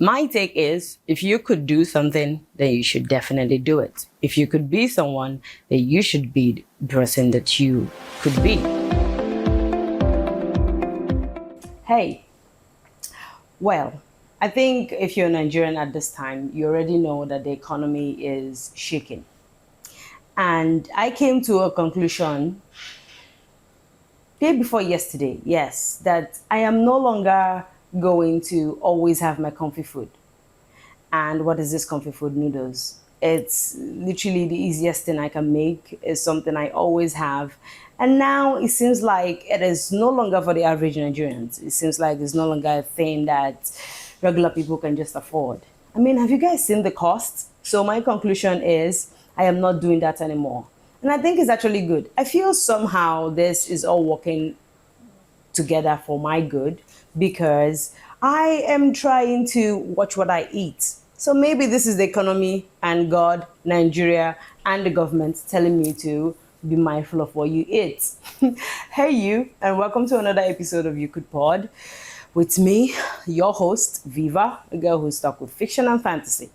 My take is, if you could do something, then you should definitely do it. If you could be someone, then you should be the person that you could be. Hey, well, I think if you're Nigerian at this time, you already know that the economy is shaking. And I came to a conclusion day before yesterday, yes, that I am no longer going to always have my comfy food. And what is this comfy food? Noodles. It's literally the easiest thing I can make. It's something I always have. And now it seems like it is no longer for the average Nigerians. It seems like it's no longer a thing that regular people can just afford. I mean, have you guys seen the cost? So my conclusion is I am not doing that anymore. And I think it's actually good. I feel somehow this is all working together for my good because I am trying to watch what I eat. So maybe this is the economy and God, Nigeria, and the government telling me to be mindful of what you eat. Hey you, and welcome to another episode of YouCould Pod with me, your host, Viva, a girl who's stuck with fiction and fantasy.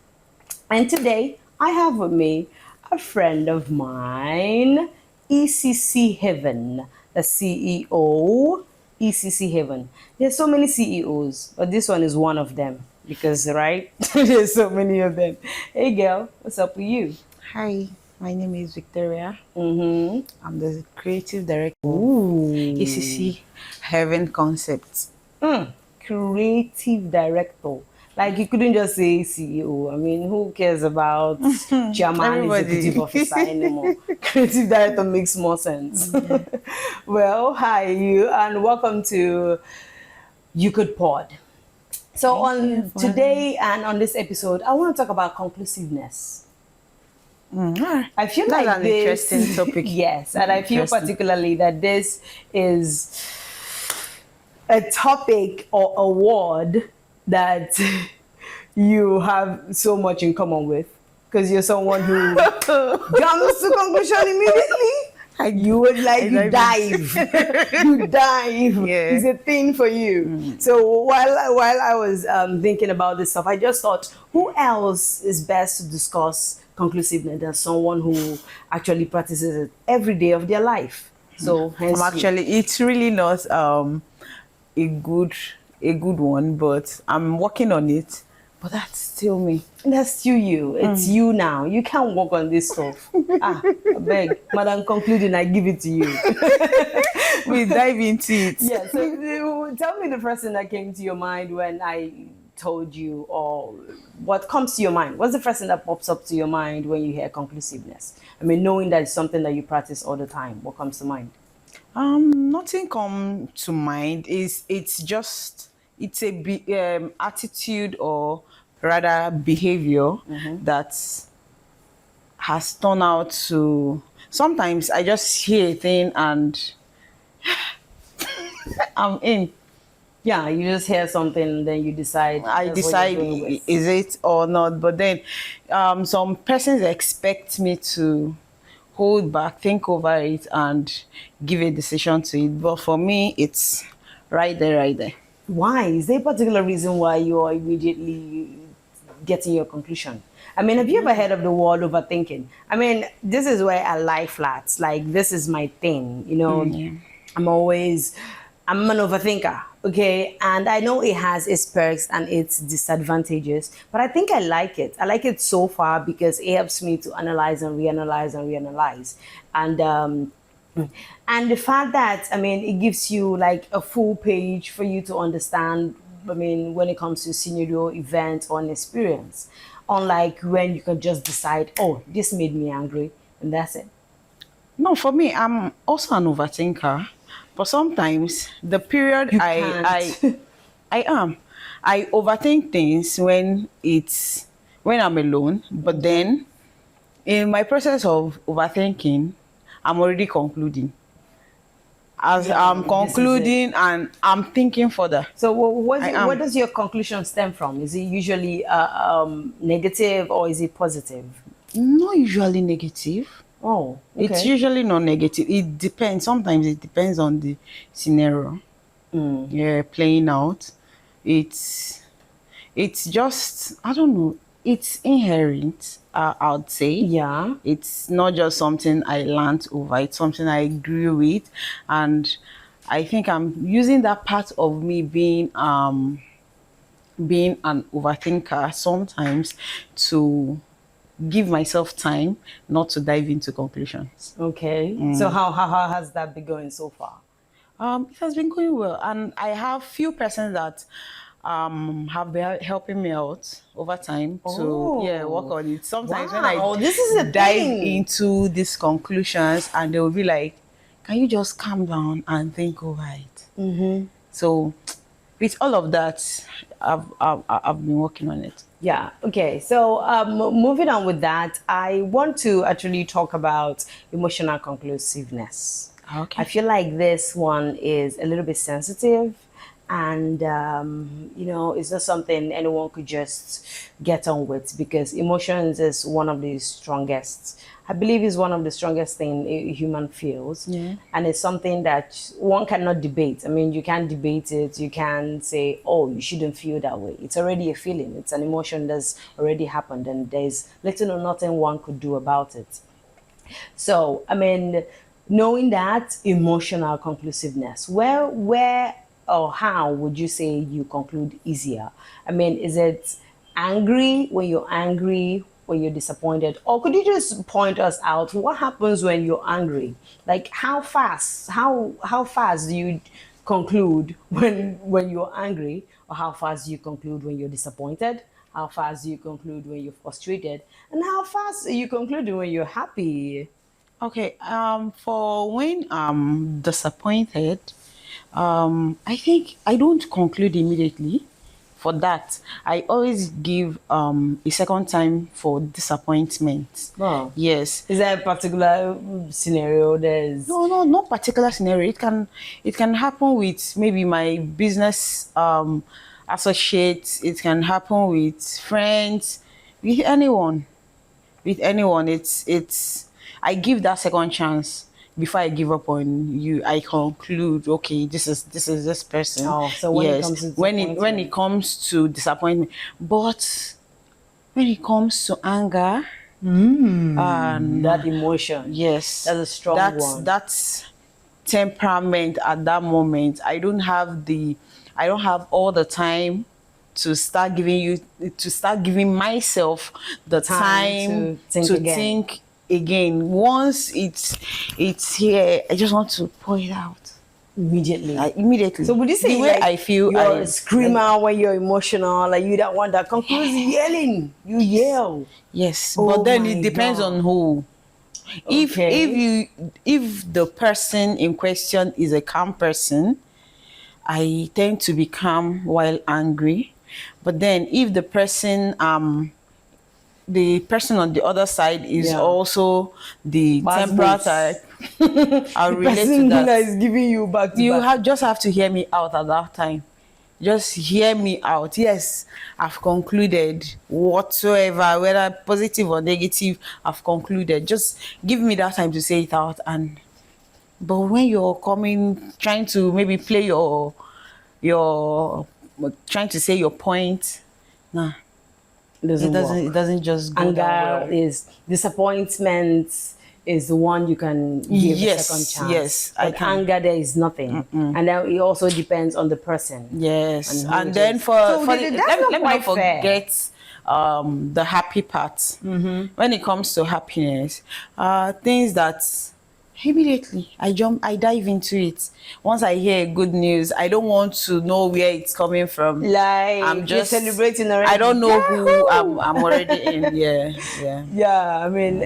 And today I have with me a friend of mine, ECC Heaven, the CEO, ECC Heaven. There's so many CEOs, but this one is one of them because, right, there's so many of them. Hey girl, what's up with you? Hi, my name is Victoria. Mm-hmm. I'm the creative director Ooh. of ECC Heaven Concepts. Creative director. Like you couldn't just say CEO. I mean, who cares about chairman, executive officer anymore? Creative director makes more sense. Well, hi you, and welcome to YouCould Pod. So today and on this episode, I want to talk about conclusiveness. I feel That's like an this, interesting topic. yes, and I feel particularly that this is a topic or a word that you have so much in common with, because you're someone who comes to conclusion immediately. You would you dive. You dive. Yeah. It's a thing for you. So while I was thinking about this stuff, I just thought, who else is best to discuss conclusiveness than someone who actually practices it every day of their life? So hence it's really not a good one, but I'm working on it. But that's still me. That's still you. It's you now. You can't work on this stuff. I beg, Madam, concluding, I give it to you. We dive into it. Yeah, so tell me the first thing that came to your mind when I told you, or what comes to your mind. What's the first thing that pops up to your mind when you hear conclusiveness? I mean, knowing that it's something that you practice all the time, what comes to mind? Nothing come to mind. It's a attitude, or rather behavior, that has turned out to. Sometimes I just hear a thing and I'm in. Yeah, you just hear something and then you decide. I that's what you're going decide with. is it or not. But then some persons expect me to hold back, think over it, and give a decision to it. But for me, it's right there. Why? Is there a particular reason why you are immediately getting your conclusion? I mean, have you ever heard of the word overthinking? I mean, this is where I lie flat. Like, this is my thing, you know. I'm an overthinker, okay? And I know it has its perks and its disadvantages, but I think I like it. I like it so far because it helps me to analyze and reanalyze. And the fact that, I mean, it gives you like a full page for you to understand, I mean, when it comes to scenario, event, or an experience. Unlike when you can just decide, oh, this made me angry, and that's it. No, for me, I'm also an overthinker. But sometimes the period You I can't. I overthink things when I'm alone. But then in my process of overthinking, I'm already concluding. As I'm concluding and I'm thinking further. So what does your conclusion stem from? Is it usually negative or is it positive? Not usually negative. Oh, okay. It's usually not negative. It depends. Sometimes it depends on the scenario. Yeah, playing out. It's it's just, I don't know, it's inherent, I'd say. Yeah. It's not just something I learned over, it's something I grew with. And I think I'm using that part of me being an overthinker sometimes to give myself time not to dive into conclusions. Okay. So how has that been going so far? It has been going well, and I have few persons that have been helping me out over time to work on it. Sometimes when Wow, I this is a dive thing. into these conclusions, and they will be like, "Can you just calm down and think over it?" So, with all of that, I've been working on it. Yeah. Okay. So moving on with that, I want to actually talk about emotional conclusiveness. Okay. I feel like this one is a little bit sensitive, and it's not something anyone could just get on with, because emotions is one of the strongest. I believe is one of the strongest thing a human feels, and it's something that one cannot debate. I mean, you can't debate it. You can say, "Oh, you shouldn't feel that way." It's already a feeling. It's an emotion that's already happened, and there's little or nothing one could do about it. So, I mean, knowing that emotional conclusiveness, where or how would you say you conclude easier? I mean, is it angry when you're angry, when you're disappointed, or could you just point us out what happens when you're angry? Like how fast do you conclude when you're angry, or how fast do you conclude when you're disappointed? How fast do you conclude when you're frustrated? And how fast are you concluding when you're happy? Okay. For when I'm disappointed, I think I don't conclude immediately. For that, I always give a second time for disappointment. Wow. Yes. Is there a particular scenario there's No, not particular scenario. It can happen with maybe my business associates. It can happen with friends, with anyone. With anyone, it's I give that second chance before I give up on you. I conclude, okay, this is this person. Oh, so when it comes to when it comes to disappointment, but when it comes to anger, that emotion? yes, That's a strong one. That's temperament at that moment. I don't have all the time to start giving myself the time to think again. think again. Once it's here, I just want to pour it out Immediately. immediately. So would you say the way like I feel, you're a screamer when you're emotional, like you that one that concludes yelling, you yell? yes, Oh but then my it depends God. on who. Okay. If the person in question is a calm person, I tend to be calm while angry. But then if the person on the other side is also the Bad temperate moods. type, I'll The relate person to that. that is giving you back to back. Just have to hear me out at that time. Just hear me out. Yes, I've concluded whatsoever, whether positive or negative, I've concluded. Just give me that time to say it out. But when you're trying to maybe play your trying to say your point, nah, It doesn't work. it doesn't just go Anger down well. is disappointment is the one you can give a second chance. Yes, I but can. anger, there is nothing. And then it also depends on the person. Yes, And and who then it is. for So let that's not me not quite fair. forget the happy part. When it comes to happiness, things that immediately I dive into it. Once I hear good news, I don't want to know where it's coming from. Like I'm just you're celebrating already. I don't know who Yahoo! I'm already in. Yeah. Yeah, I mean,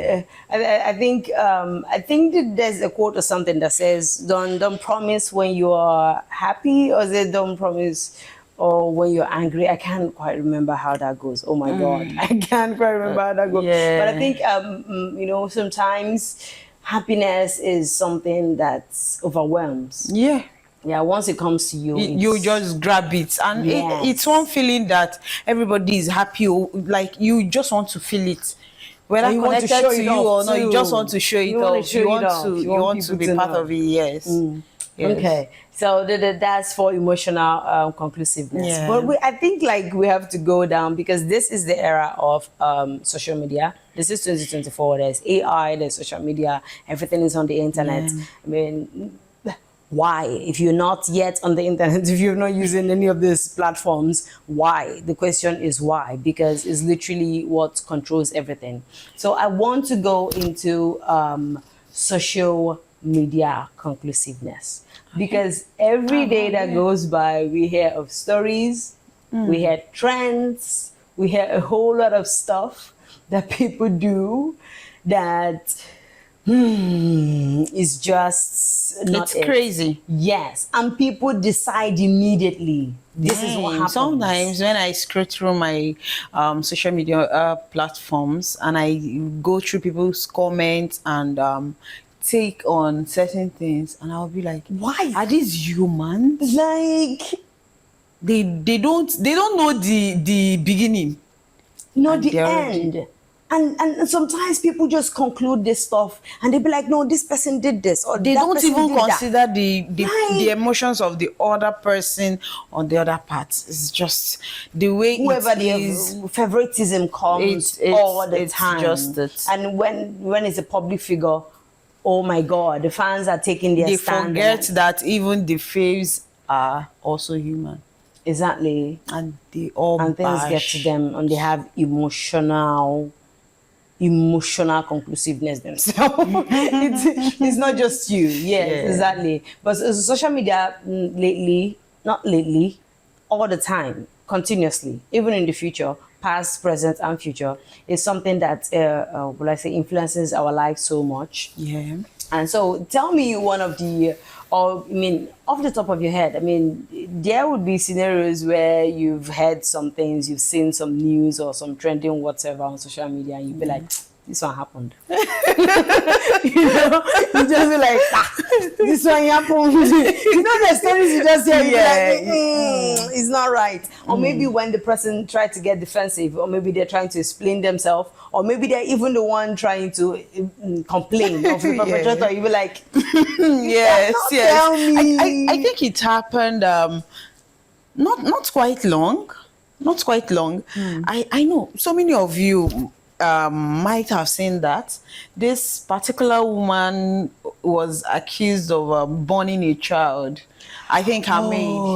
I think that there's a quote or something that says, "Don't promise when you are happy," or is it "Don't promise." Or when you're angry, I can't quite remember how that goes. Oh my God, I can't quite remember how that goes. yeah. But I think, sometimes happiness is something that overwhelms. Yeah. Yeah, once it comes to you, You just grab it, and Yes. it's one feeling that everybody is happy, like you just want to feel it, whether And you want to connected show to it you off or not. You too. just want to show it You want to off. show it off. You want to be people part know. of it. Yes. Yes. Okay, so that's for emotional conclusiveness. Yeah. But I think like we have to go down because this is the era of social media. This is 2024. There's AI, there's social media, everything is on the internet. Yeah. I mean, why? If you're not yet on the internet, if you're not using any of these platforms, why? The question is why? Because it's literally what controls everything. So I want to go into social media conclusiveness because every day that goes by, we hear of stories, we hear trends, we hear a whole lot of stuff that people do that is just not It's crazy. Yes, and people decide immediately. This is what happens. Sometimes when I scroll through my social media platforms and I go through people's comments and take on certain things, and I'll be like, Why? are these humans? Like, They don't know the beginning. not And the they're already- end. And sometimes people just conclude this stuff and they be like, no, this person did this or They that don't person even did that. consider the Like- emotions of the other person on the other part. It's just the way Whoever it the is. favoritism comes all the it's time. just it. And when it's a public figure, oh my God, the fans are taking their They stand. forget that even the faves are also human, Exactly. and they all And things get bash. to them and they have emotional conclusiveness themselves. It's not just you. Yes, Yeah. exactly. But social media lately, not lately, all the time, continuously, even in the future, past, present, and future, is something that, will I say, influences our life so much. Yeah. And so tell me one of the, or I mean, off the top of your head, I mean, there would be scenarios where you've heard some things, you've seen some news or some trending whatever on social media, and you'd be like, this one happened. You just be like, this one happened. The stories you just hear, you be like, it's not right. Or maybe when the person tried to get defensive, or maybe they're trying to explain themselves, or maybe they're even the one trying to complain of the perpetrator. You be like, Yes, cannot yes. tell me. I think it happened not quite long. Not quite long. I know so many of you might have seen that this particular woman was accused of burning a child. I think her oh,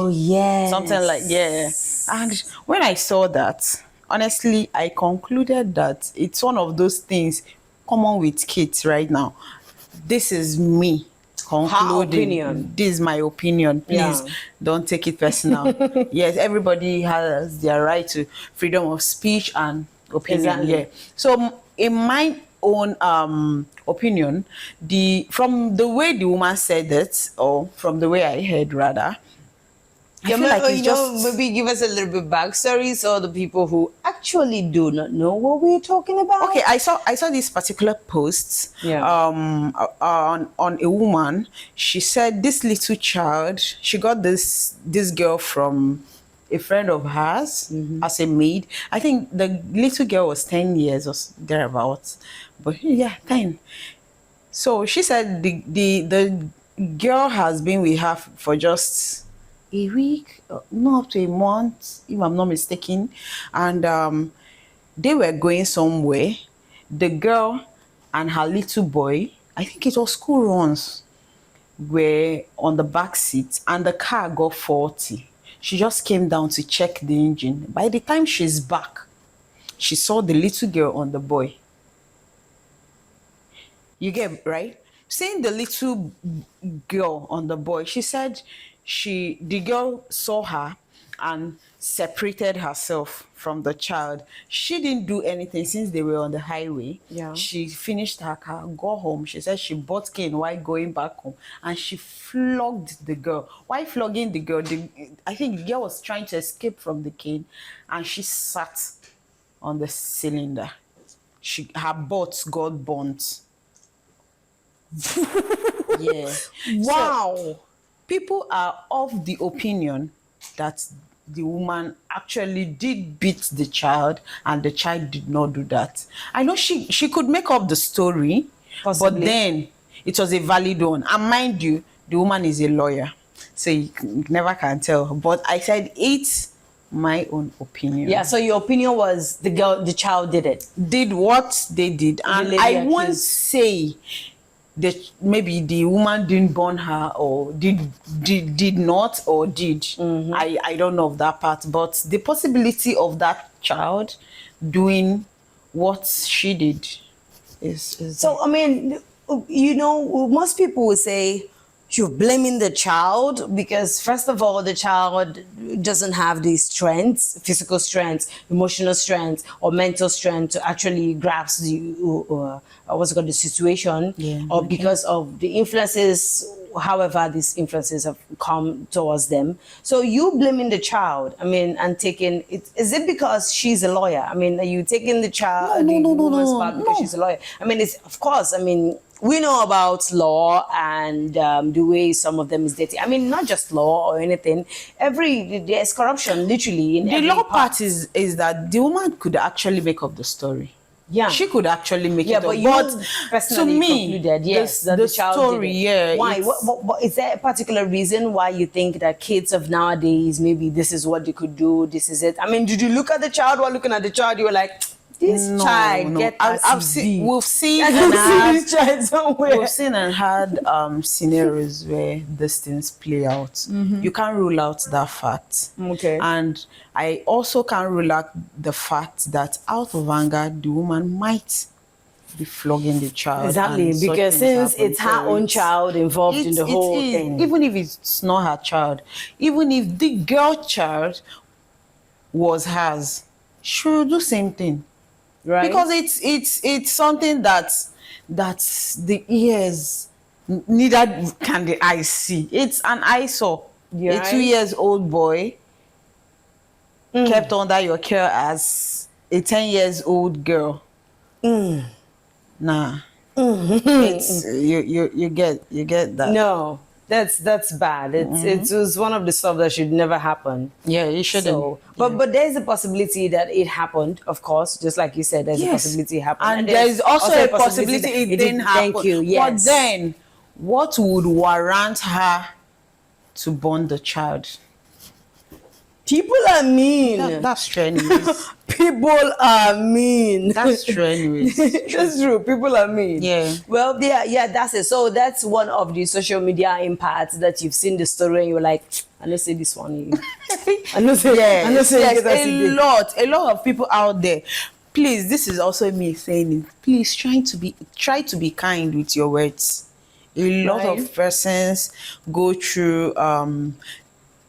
maid. yes. Something like, yeah. And when I saw that, honestly, I concluded that it's one of those things common with kids right now. This is me concluding. opinion. This is my opinion. Please Yeah. don't take it personal. Yes, everybody has their right to freedom of speech and opinion. Exactly. Yeah. So in my own opinion, from the way the woman said it, or from the way I heard rather, I feel like it's just maybe give us a little bit backstory so the people who actually do not know what we're talking about. okay. I saw this particular post on a woman. She said this little child, she got this girl from a friend of hers as a maid. I think the little girl was 10 years or thereabouts, but yeah, 10. So she said the girl has been with her for just a week, not up to a month, if I'm not mistaken, and they were going somewhere. The girl and her little boy, I think it was school runs, were on the back seat, and the car got faulty. She just came down to check the engine. By the time she's back, she saw the little girl on the boy. You get right? Seeing the little girl on the boy, she said the girl saw her and separated herself from the child. She didn't do anything since they were on the highway. Yeah. She finished her car, got home. She said she bought cane while going back home, and she flogged the girl. While flogging the girl, I think the girl was trying to escape from the cane, and she sat on the cylinder. Her butt got burnt. Yeah. Wow. So, people are of the opinion that the woman actually did beat the child and the child did not do that. I know she could make up the story, Possibly. but then it was a valid one. And mind you, the woman is a lawyer, so you never can tell. But I said it's my own opinion. Yeah, so your opinion was the child did it. Did what they did, and lady I won't accused. say that maybe the woman didn't burn her, or did not, or did. I don't know of that part, but the possibility of that child doing what she did is So, I mean, most people will say you're blaming the child because, first of all, the child doesn't have the strength, physical strength, emotional strength, or mental strength to actually grasp the situation, or because of the influences, however these influences have come towards them. So you blaming the child, I mean, and taking it, is it because she's a lawyer? I mean, are you taking the child, the woman's part because she's a lawyer? I mean, it's, of course, I mean, we know about law and the way some of them is dating. I mean, not just law or anything. There's corruption literally in the every law part is that the woman could actually make up the story. Yeah, she could actually make it up. But you personally to me, concluded, yes, that the child story, did it. yeah. Why? What is there a particular reason why you think that kids of nowadays, maybe this is what they could do, this is it? I mean, did you look at the child while looking at the child? You were like, this child get I've seen, we've seen this child somewhere. We've seen and had scenarios where these things play out. You can't rule out that fact. Okay. And I also can't rule out the fact that out of anger, the woman might be flogging the child. Exactly, because since it's her own child involved in the whole thing. Even if it's not her child, even if the girl child was hers, she will do same thing. Right. Because it's something that the ears, neither can the eyes see. It's an eyesore. A 2 years old boy kept under your care as a 10 years old girl. Nah. It's you get that. No. That's bad. It was one of the stuff that should never happen. Yeah, it shouldn't. So, but there's a possibility that it happened, of course, just like you said, there's a possibility it happened. And there's also a possibility it didn't happen. Thank you, yes. But then, what would warrant her to burn the child? People are mean. That's strenuous. People are mean. That's strenuous. That's true. People are mean. Yeah. Well, yeah, that's it. So that's one of the social media impacts that you've seen the story and you're like, I don't say this one. I don't say. Yes. I don't say a lot of people out there. Please, this is also me saying it. Please try to be kind with your words. A lot of persons go through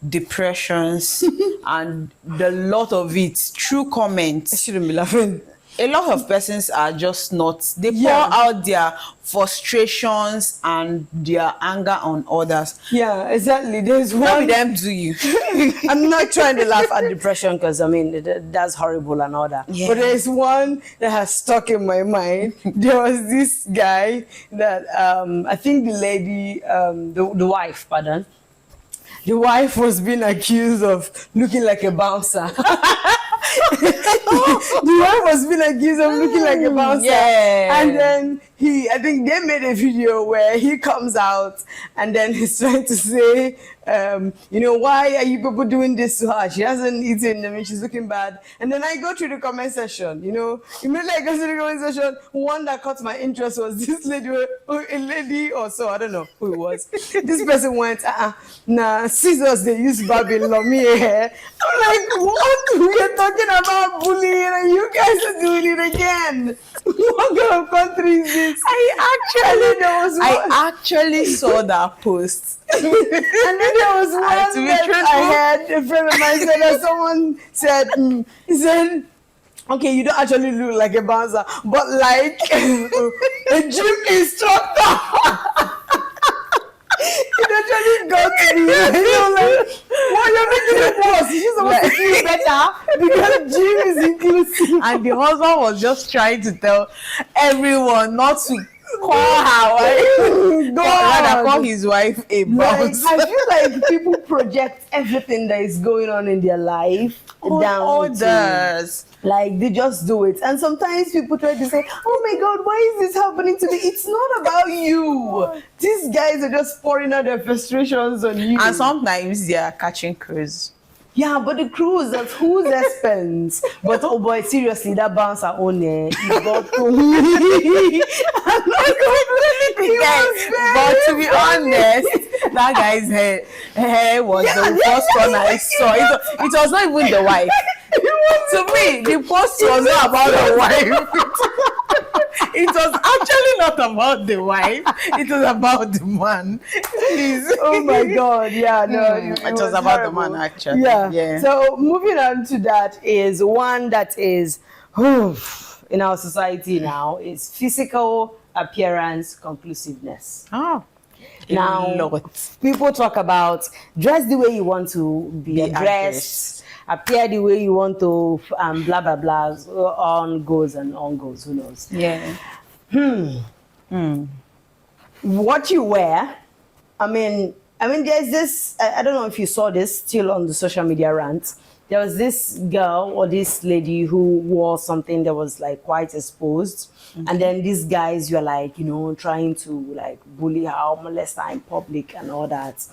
depressions and the lot of it through comments. I shouldn't be laughing. A lot of persons are just not, they pour out their frustrations and their anger on others. Yeah, exactly. There's one. None of them do you. I'm not trying to laugh at depression because I mean that's horrible and all that. Yeah. But there's one that has stuck in my mind. There was this guy that I think the lady, the wife, pardon. The wife was being accused of looking like a bouncer. The wife was being accused of looking like a bouncer. Yeah. And then I think they made a video where he comes out and then he's trying to say, why are you people doing this to her? She hasn't eaten, I mean, she's looking bad. And then I go through the comment section, immediately I go to the comment section, one that caught my interest was this lady, a lady or so, I don't know who it was. This person went, nah, scissors, they use Barbie Lumie here. I'm like, what? We're talking about bullying and you guys are doing it again. What kind of country is this? I actually saw that post. And then there was one that I had a friend of mine said that someone said, he said, okay, you don't actually look like a bouncer, but like a gym instructor. It actually got to me. Like, what you're making it worse. You're supposed to feel better because gym is inclusive. And the husband was just trying to tell everyone not to call her wife. Rather call his wife a bounce. I feel like people project everything that is going on in their life down to others. like they just do it. And sometimes people try to say, oh my God, why is this happening to me? It's not about you. These guys are just pouring out their frustrations on you. And sometimes they are catching cruise. Yeah, but the cruise, that's whose expense. But oh boy, seriously, that bouncer on there, he got to me. I'm not completely But to be honest, that guy's hair was the first one I saw. It was not even the wife. To me, the post was not about the wife. It was actually not about the wife. It was about the man. Please. Oh my God! Yeah, no, it was about terrible. the man actually. Yeah. So moving on to that is one that is in our society now is physical appearance conclusiveness. Oh. Now, people talk about dress the way you want to be addressed, appear the way you want to, blah blah blah. On goes and on goes. Who knows? Yeah. What you wear. I mean, there's this. I don't know if you saw this still on the social media rant. There was this girl or this lady who wore something that was like quite exposed. And then these guys were like, trying to like bully her, molest her in public and all that.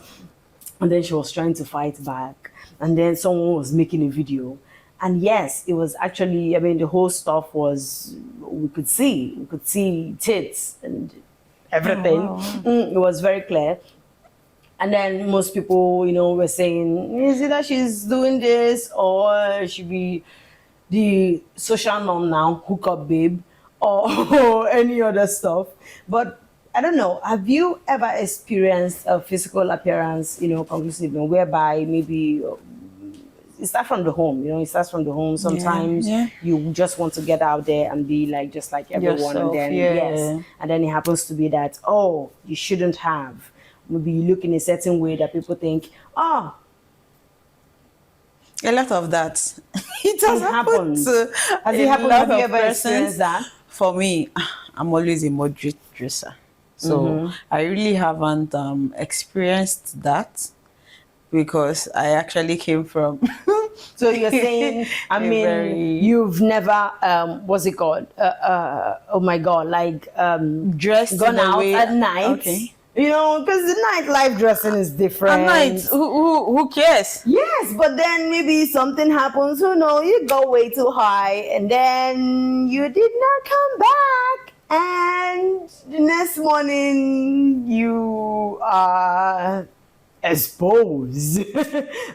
And then she was trying to fight back. And then someone was making a video. And yes, it was actually, the whole stuff was, we could see tits and everything. Oh, wow. It was very clear. And then most people, were saying, is it that she's doing this or she be the social norm now, hookup babe, or any other stuff? But I don't know, have you ever experienced a physical appearance, conclusive, whereby maybe it starts from the home, it starts from the home. Sometimes you just want to get out there and be like, just like everyone. Yourself, and then, and then it happens to be that, you shouldn't have. Maybe you look in a certain way that people think, a lot of that. It has happened. Has it happened? Have you ever experienced that? For me, I'm always a moderate dresser. So I really haven't experienced that because I actually came from... So you're saying, you've never, what's it called? Oh my God, like dressed gone out at night. Okay. Because the nightlife dressing is different. At night, who cares? Yes, but then maybe something happens. You go way too high, and then you did not come back. And the next morning, you are exposed.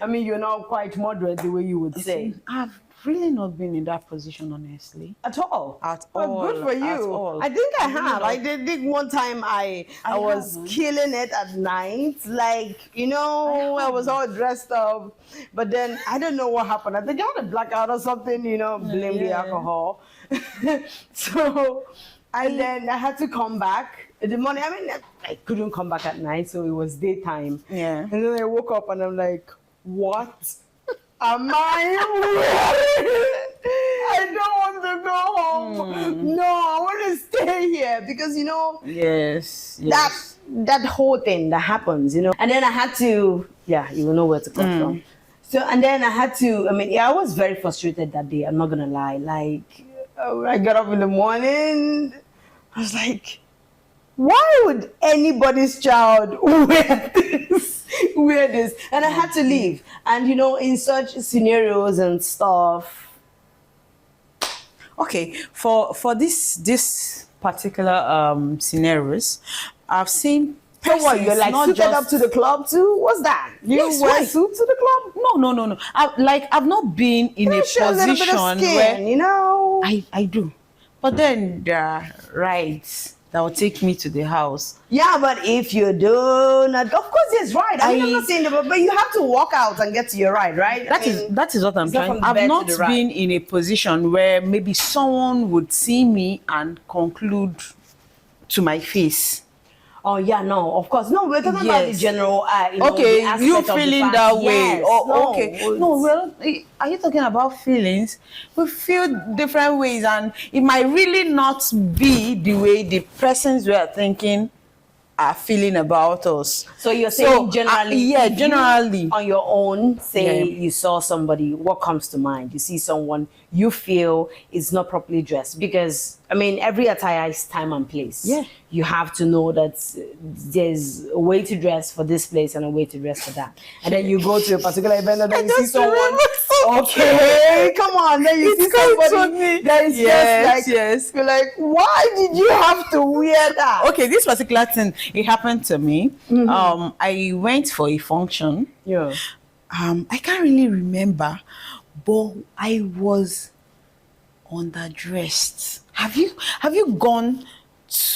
You're not quite moderate the way you would say. I've really not been in that position, honestly. At all. At But all. good for you. At all. I think I have. I did one time. I was killing it at night. Like, I was all dressed up. But then I don't know what happened. I think I had a blackout or something, blame the alcohol. So then I had to come back in the morning. I couldn't come back at night, so it was daytime. Yeah. And then I woke up and I'm like, what am I wearing? I don't want to go home. No, I want to stay here because Yes. that whole thing that happens, and then I had to, you will know where to come from. So and then I had to, I was very frustrated that day. I'm not gonna lie. Like I got up in the morning, I was like, why would anybody's child wear this? And I had to leave. And in such scenarios and stuff. Okay, for this particular scenarios, I've seen. So what, you're like suited up to the club too? What's that? You wear suit to the club? No. I've not been in a position where I do. But then there are rides that will take me to the house. Yeah, but if you do not, of course there's ride. I'm not saying that, but you have to walk out and get to your ride, right? That is what I'm trying. I've not been in a position where maybe someone would see me and conclude to my face. Oh yeah, no, of course. No, we're talking about the Yes. general Okay, the aspect you of the feeling fact. that way? Yes, Oh, no, okay. No, well, are you talking about feelings? We feel different ways, and it might really not be the way the persons we are thinking are feeling about us. So you're saying generally, yeah, if you generally. on your own, say Yeah. you saw somebody, what comes to mind? You see someone you feel is not properly dressed, because I mean every attire is time and place. Yeah. You have to know that there's a way to dress for this place and a way to dress for that. And then you go to a particular event and then you see someone. Okay, come on. Then you see somebody that is just like, yes. you're like, why did you have to wear that? Okay, this particular thing, it happened to me. I went for a function. Yeah. I can't really remember, but I was underdressed. Have you gone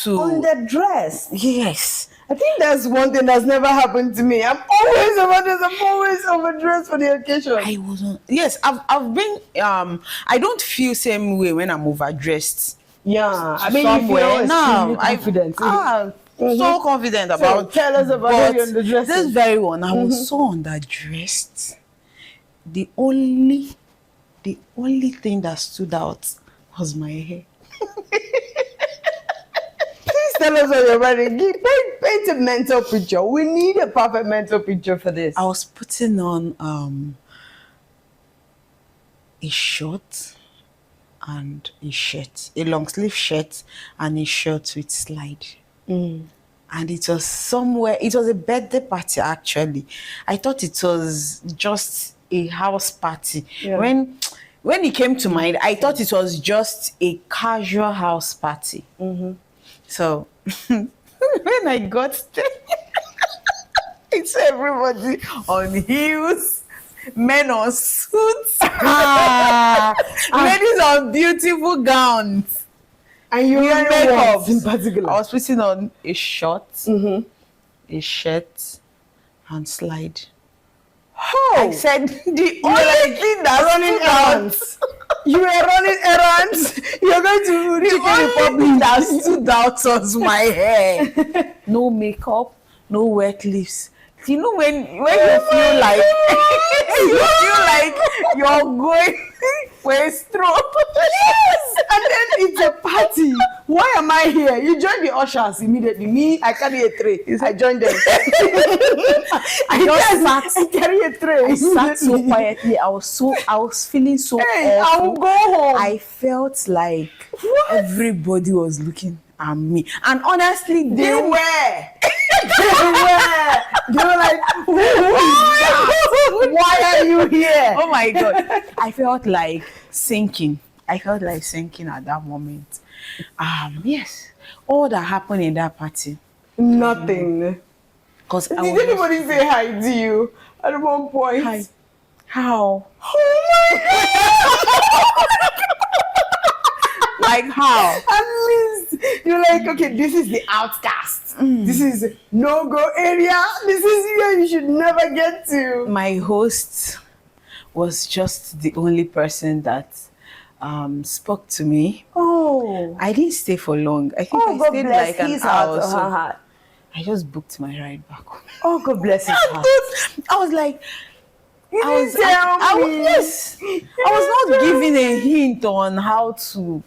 to Underdressed. Yes. I think that's one thing that's never happened to me. I'm always overdressed. I'm always overdressed for the occasion. I wasn't. Yes, I've been. I don't feel same way when I'm overdressed. Yeah, I mean, you feel now confident. so confident So about. tell us about how you're underdressed. This very one, I was so underdressed. The only thing that stood out was my hair. Please tell us what you're wearing. Paint a mental picture. We need a perfect mental picture for this. I was putting on a short and a shirt, a long sleeve shirt and a shirt with slide. And it was somewhere, it was a birthday party actually. I thought it was just a house party. Yeah. When it came to mind, I thought it was just a casual house party. So when I got there, it's everybody on heels, men on suits, ladies on beautiful gowns. And you wearing Makeup what in particular? I was putting on a short, a shirt, and slide. Oh, I said the only thing that's running errands. You were running errands. You're going to the Chicken only Republic. thing that stood out was my hair. No makeup, no wet lips. You know when you feel like you feel like you're going for a stroke. Yes, and then it's a party. Why am I here? You joined the ushers immediately. Me, I carry a tray. I joined them. I carry a tray. I sat so quietly. I was feeling so Hey, awful. I'll go home. I felt like everybody was looking at me, and honestly, They were. They were like, who is that? Why are you here? Oh my God. I felt like sinking. I felt like sinking at that moment. Yes. All that happened in that party. Nothing. Because Did anybody say hi to you at one point? Hi. How? Oh my Like how? God! At least you're like, okay, this is the outcast. This is no-go area. This is where you should never get to. My host was just the only person that spoke to me. Oh. I didn't stay for long. I think Oh, I God stayed bless like an his heart hour. or So her heart. I just booked my ride back home. Oh, God bless his heart. I was like, You I was, didn't tell I was, me. yes, I was not giving a hint on how to.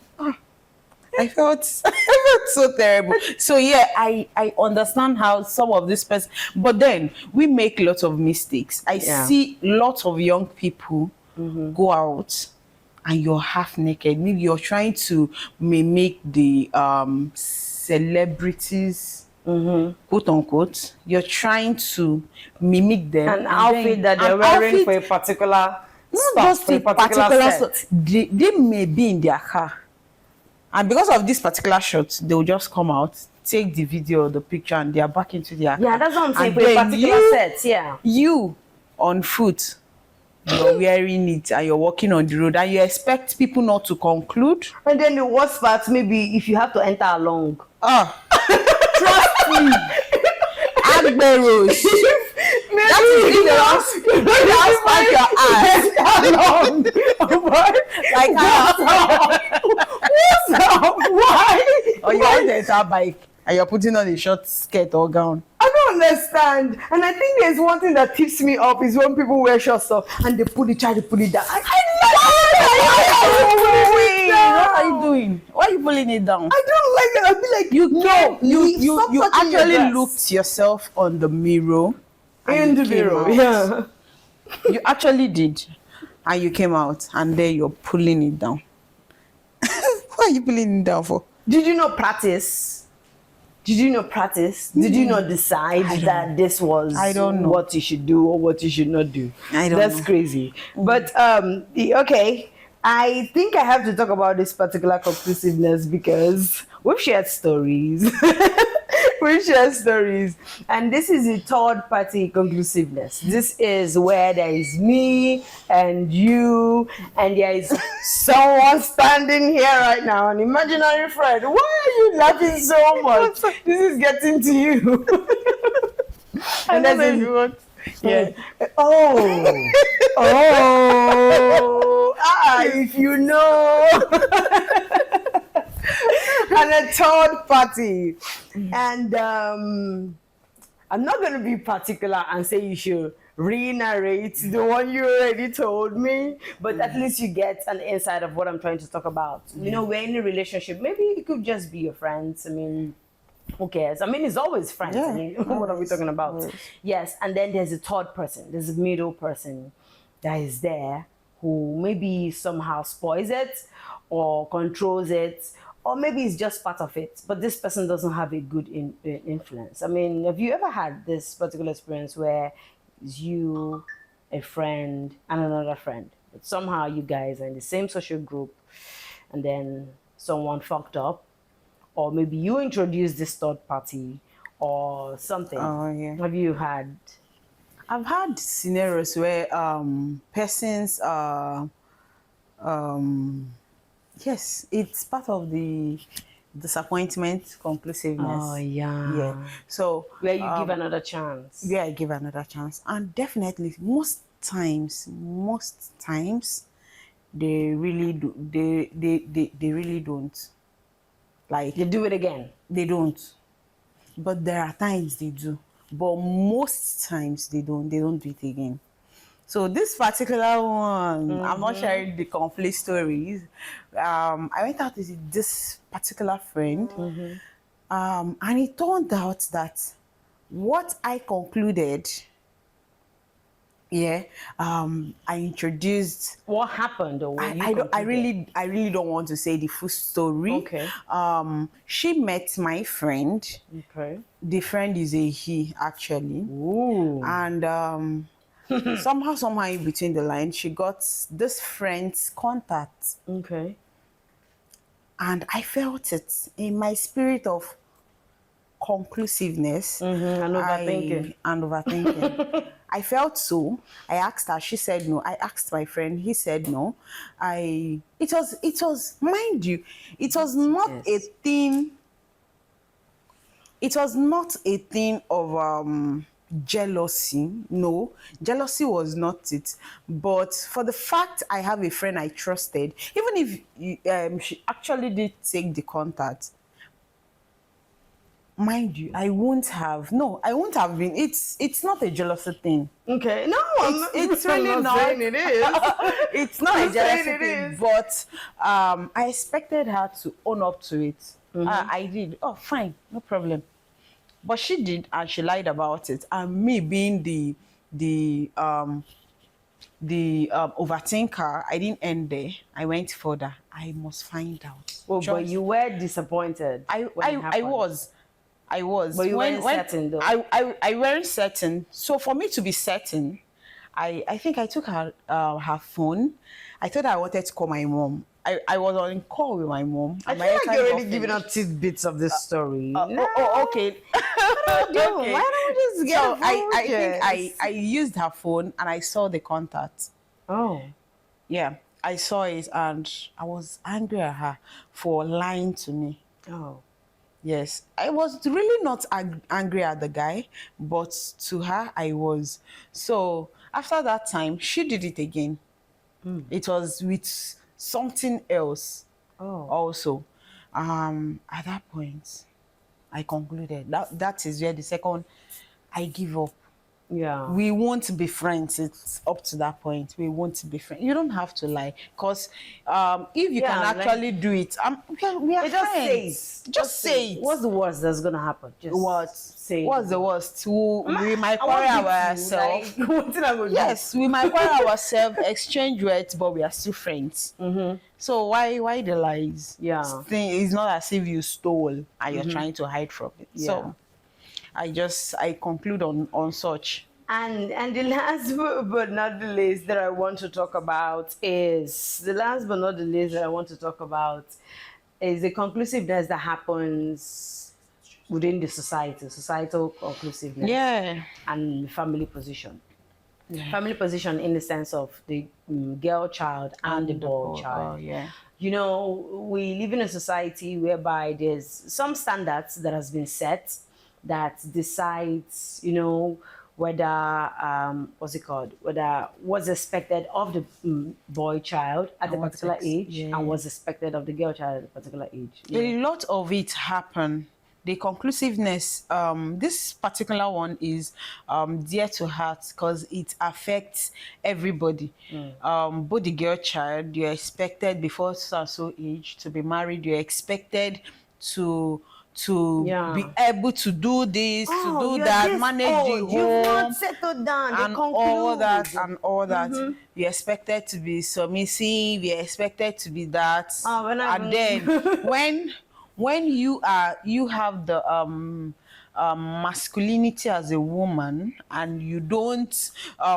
I felt so terrible. So yeah, I understand how some of this person, but then we make lots of mistakes. I see lots of young people go out and you're half naked. Maybe you're trying to mimic the celebrities. Quote unquote, you're trying to mimic them. An outfit that they're wearing for a particular not just a particular set. They may be in their car, and because of this particular shot, they'll just come out, take the video or the picture, and they're back into their car. Yeah, that's what I'm saying. And For a then particular set, yeah. You on foot, you're wearing it and you're walking on the road, and you expect people not to conclude. And then the worst part, maybe if you have to enter along. Trust me. Agberos. That is in the house like your ass. Like what's up? Why? Or you want to enter bike. and you're putting on a short skirt or gown. I don't understand. And I think there's one thing that tips me up is when people wear short stuff and they try to pull it down. What are you doing? Why are you pulling it down? I don't like it. I'll be like, You actually looked yourself on the mirror. In the mirror, yeah. You actually did. And you came out and then you're pulling it down. What are you pulling it down for? Did you not practice? Did you not practice? Did you not decide that this was what you should do or what you should not do? That's crazy. But okay, I think I have to talk about this particular conclusiveness because we've shared stories. We share stories, and this is a third party conclusiveness. This is where there is me and you, and there is someone standing here right now, an imaginary friend. Why are you laughing so much? This is getting to you. And that's if you want. Yeah. If you know. And a third party. And I'm not going to be particular and say you should re-narrate the one you already told me, but at least you get an insight of what I'm trying to talk about. You know, we're in a relationship. Maybe it could just be your friends. I mean, who cares? I mean, it's always friends. Yeah. I mean, what are we talking about? Yes, and then there's a third person. There's a middle person that is there who maybe somehow spoils it or controls it, or maybe it's just part of it, but this person doesn't have a good influence. I mean, have you ever had this particular experience where it's you, a friend, and another friend, but somehow you guys are in the same social group, and then someone fucked up, or maybe you introduced this third party or something? Oh, yeah. Have you had? I've had scenarios where persons are yes, it's part of the disappointment conclusiveness. Oh yeah. So where you give another chance. Yeah, I give another chance. And definitely most times they really do they really don't. Like they do it again. They don't. But there are times they do. But most times they don't do it again. So this particular one, I'm not sharing the complete stories. I went out with this particular friend, and it turned out that what I concluded, I introduced. What happened? Or I really don't want to say the full story. Okay. She met my friend. Okay. The friend is a he actually. Ooh. And somehow in between the lines, she got this friend's contact. Okay. And I felt it in my spirit of conclusiveness and overthinking. I felt so. I asked her, she said no. I asked my friend, he said no. It was mind you, it was not a thing. It was not a thing of jealousy. No, jealousy was not it. But for the fact I have a friend I trusted, even if she actually did take the contact, mind you, I won't have been. It's not a jealousy thing. Okay, no, it's really not. Saying it is. It's not a jealousy thing. But I expected her to own up to it. I did. Oh, fine, no problem. But she did, and she lied about it. And me being the overthinker, I didn't end there. I went further. I must find out. Well, but you were disappointed. I was. But you weren't certain, though. I weren't certain. So for me to be certain, I think I took her phone. I thought I wanted to call my mom. I was on call with my mom. I feel like you're already giving out tidbits of this story. Okay. Okay. Why don't we just get so I used her phone and I saw the contact. Oh. Yeah, I saw it and I was angry at her for lying to me. Oh. Yes, I was really not angry at the guy, but to her I was. So after that time, she did it again. It was with something else. Oh. Also, at that point, I concluded. That is where the second I give up. Yeah. We won't be friends. It's up to that point. We won't be friends. You don't have to lie, because if you can Yeah, like, actually do it, we are just say friends. it. Just say it. What's the worst that's gonna happen? Just What? say it. What's the worst? We might I won't quarrel beat you, ourselves. like, what did I go do? Yes, we might quarrel ourselves, exchange words, but we are still friends. So why the lies? Yeah. It's not as if you stole and you're trying to hide from it. Yeah. So I conclude on such. And the last but not the least that I want to talk about is the conclusiveness that happens within the societal conclusiveness. Yeah. And family position. Yeah. Family position in the sense of the girl child and the boy child. Oh, yeah. You know, we live in a society whereby there's some standards that has been set that decides, you know, whether whether what's expected of the boy child at a particular age and what's expected of the girl child at a particular age. A lot of it happen. The conclusiveness, this particular one is dear to heart because it affects everybody. Both the girl child, you're expected before so age to be married. You're expected to be able to do this, to do that, manage the home, you've not settled down, and all that. You're expected to be submissive. You're expected to be that. And then when you have the masculinity as a woman and you don't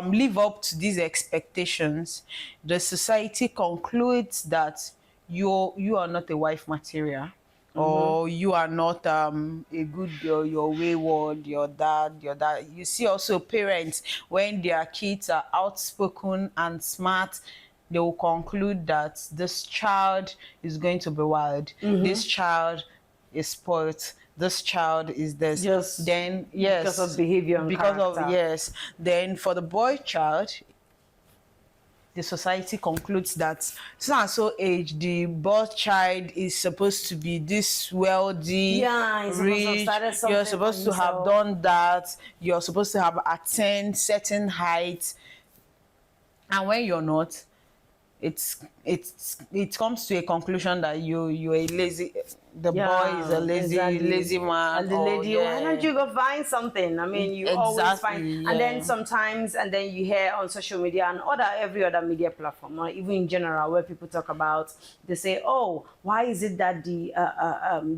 live up to these expectations, the society concludes that you are not a wife material. Or you are not a good girl, you're wayward, you're that. You see also parents, when their kids are outspoken and smart, they will conclude that this child is going to be wild. This child is spoiled. This child is this. Because of behavior and character. Then for the boy child, the society concludes that so age, the boy child is supposed to be this wealthy, rich. You're supposed to have done that. You're supposed to have attained certain heights, and when you're not, it comes to a conclusion that you're a lazy. The boy is a lazy man. And the lady, why don't you go find something? I mean, you always find. And then sometimes, you hear on social media and every other media platform, or even in general, where people talk about, they say, oh, why is it that the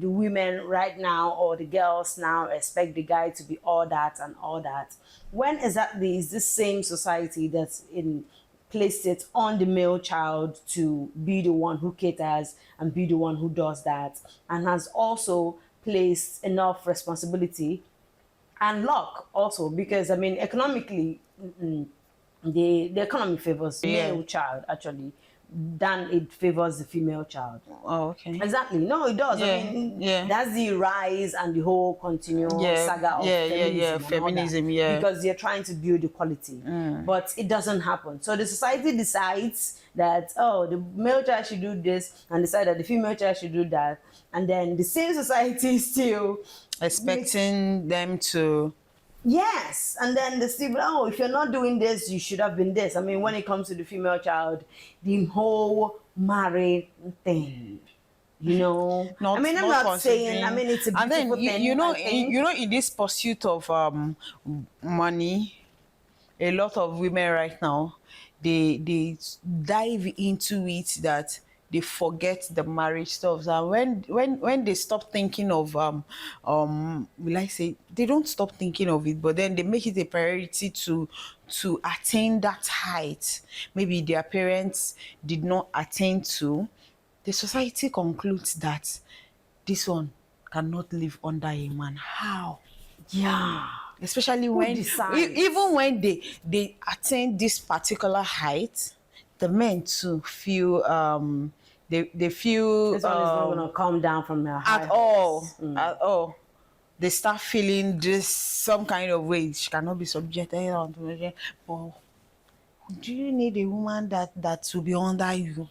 women right now or the girls now expect the guy to be all that and all that? When exactly is this same society that's placed it on the male child to be the one who caters and be the one who does that, and has also placed enough responsibility and luck also, because I mean economically the economy favors male child actually than it favors the female child. Oh, okay. Exactly. No, it does. I mean, that's the rise and the whole continual saga of feminism. Because they're trying to build equality, but it doesn't happen. So the society decides that the male child should do this, and decide that the female child should do that, and then the same society still expecting them to. Yes, and then the still, if you're not doing this, you should have been this. I mean, when it comes to the female child, the whole married thing, you know. I'm not saying. I mean, it's a beautiful thing. You know, in this pursuit of money, a lot of women right now, they dive into it that they forget the marriage stuff. And when they stop thinking of will I say, they don't stop thinking of it, but then they make it a priority to attain that height maybe their parents did not attain to. The society concludes that this one cannot live under a man. How? Especially when even when they attain this particular height, the men too feel they feel this one is not gonna come down from their at all. They start feeling this some kind of way. She cannot be subjected. But do you need a woman that will be under you?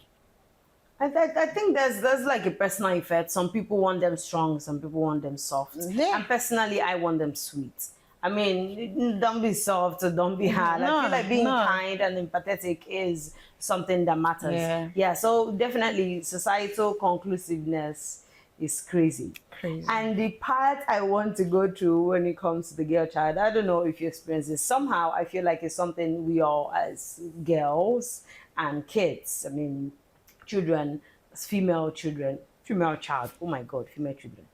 I think there's like a personal effect. Some people want them strong, some people want them soft. Yeah. And personally, I want them sweet. I mean, don't be soft or don't be hard. I feel No, like being no. kind and empathetic is something that matters. Yeah. Yeah, so definitely societal conclusiveness is crazy. Crazy. And the part I want to go through when it comes to the girl child, I don't know if you experience this. Somehow I feel like it's something we all as girls and kids, I mean, children, female child, oh my God, female children,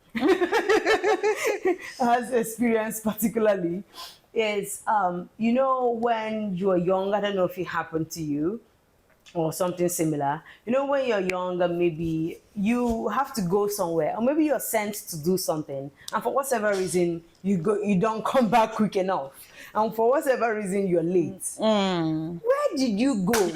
has experienced particularly is, when you're young, I don't know if it happened to you, or something similar. When you're younger, maybe you have to go somewhere, or maybe you're sent to do something, and for whatever reason you don't come back quick enough, and for whatever reason you're late. Where did you go?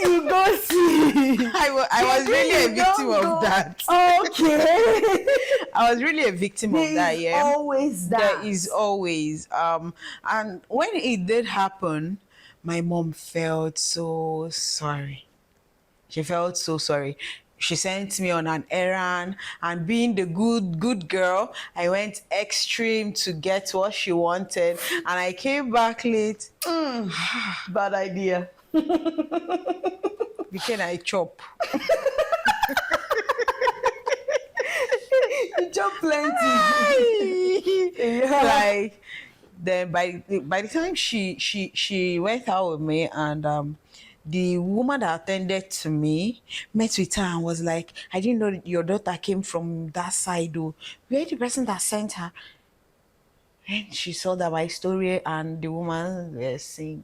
You go see. I was really a victim of that. Okay. I was really a victim of that. Yeah, always that. there is always. And when it did happen, my mom felt so sorry. She felt so sorry. She sent me on an errand, and being the good girl, I went extreme to get what she wanted, and I came back late. Bad idea. Became I chop. You chop plenty. Yeah. Like then by the time she went out with me, and the woman that attended to me met with her and was like, I didn't know your daughter came from that side though. Where the person that sent her? And she saw that my story, and the woman was saying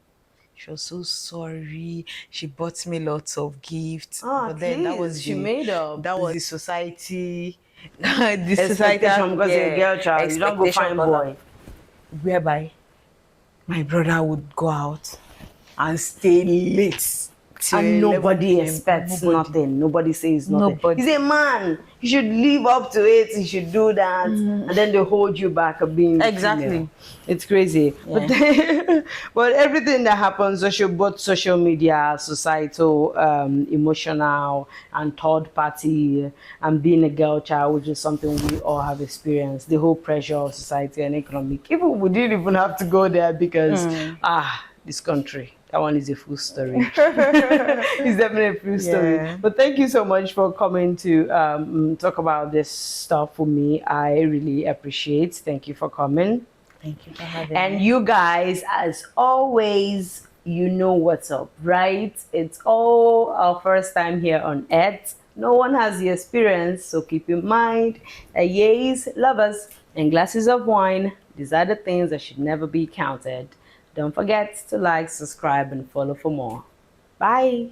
she was so sorry. She bought me lots of gifts. But then that was she made up. That was the society. The Expectation, because you're a girl child, you don't go find boy. Whereby my brother would go out and stay late and nobody expects nothing. Nobody says nothing. He's a man. You should live up to it. You should do that. And then they hold you back of being exactly female. It's crazy. Yeah. But everything that happens, both social media, societal, emotional, and third party, and being a girl child, which is something we all have experienced. The whole pressure of society and economic. Even we didn't even have to go there because this country. That one is a full story. It's definitely a full story. Yeah. But thank you so much for coming to talk about this stuff for me. I really appreciate. Thank you for coming. Thank you for having And me. you guys, as always, you know what's up, right? It's all our first time here on Earth. No one has the experience, so keep in mind that yays, lovers, and glasses of wine, these are the things that should never be counted. Don't forget to like, subscribe, and follow for more. Bye.